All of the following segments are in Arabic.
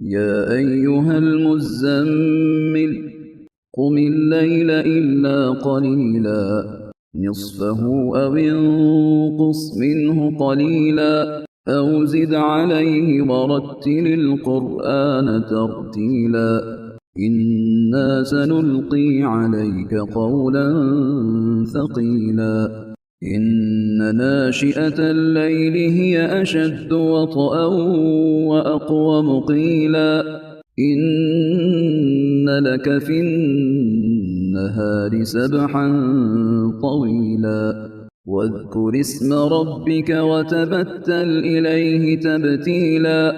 يا أيها المزمل قم الليل إلا قليلا نصفه أو انقص منه قليلا أو زد عليه ورتل القرآن ترتيلا إنا سنلقي عليك قولا ثقيلا إن ناشئة الليل هي أشد وطئا وأقوم قيلا إن لك في النهار سبحا طويلا واذكر اسم ربك وتبتل إليه تبتيلا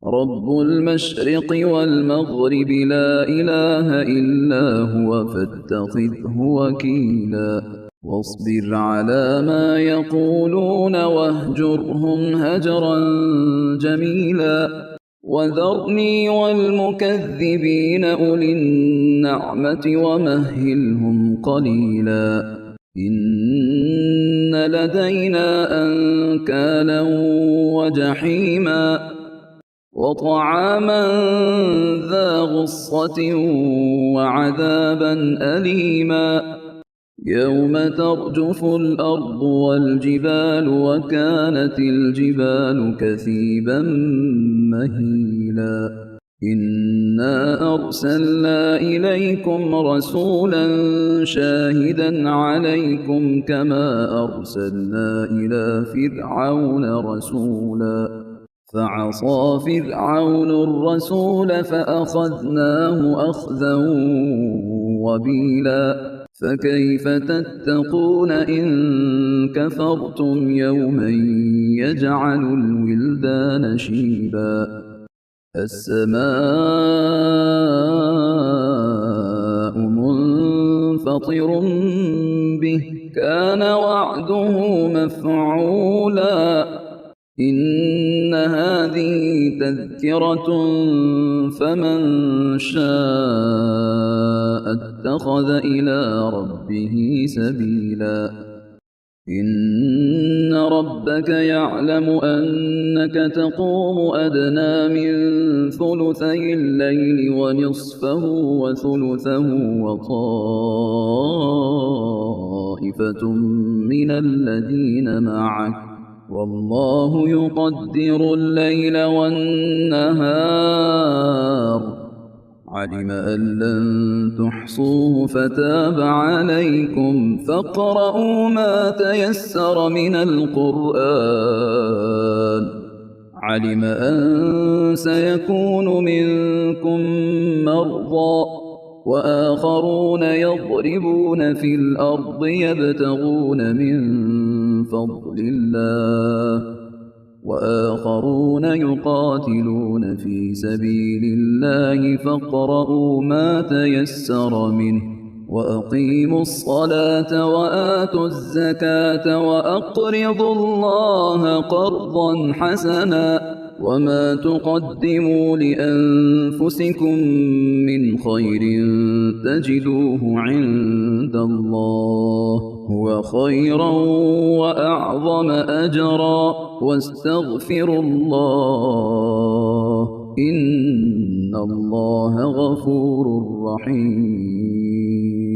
رب المشرق والمغرب لا إله إلا هو فاتخذه وكيلا واصبر على ما يقولون واهجرهم هجرا جميلا وذرني والمكذبين أولي النعمة ومهلهم قليلا إن لدينا أنكالا وجحيما وطعاما ذا غصة وعذابا أليما يوم ترجف الأرض والجبال وكانت الجبال كثيبا مهيلا إنا أرسلنا إليكم رسولا شاهدا عليكم كما أرسلنا إلى فرعون رسولا فعصى فرعون الرسول فأخذناه أخذا وبيلا فكيف تتقون إن كفرتم يوما يجعل الولدان شيبا السماء منفطر به كان وعده مفعولا إن هذه تذكرة فمن شاء اتخذ إلى ربه سبيلا إن ربك يعلم أنك تقوم أدنى من ثلثي الليل ونصفه وثلثه وطائفة من الذين معك والله يقدر الليل والنهار علم أن لن تحصوه فتاب عليكم فاقرؤوا ما تيسر من القرآن علم أن سيكون منكم مرضى وآخرون يضربون في الأرض يبتغون من فضل الله وآخرون يقاتلون في سبيل الله فاقرؤوا ما تيسر منه وأقيموا الصلاة وآتوا الزكاة وأقرضوا الله قرضا حسنا وما تقدموا لأنفسكم من خير تجدوه عند الله هو خيرا وأعظم أجرا واستغفروا الله إن الله غفور رحيم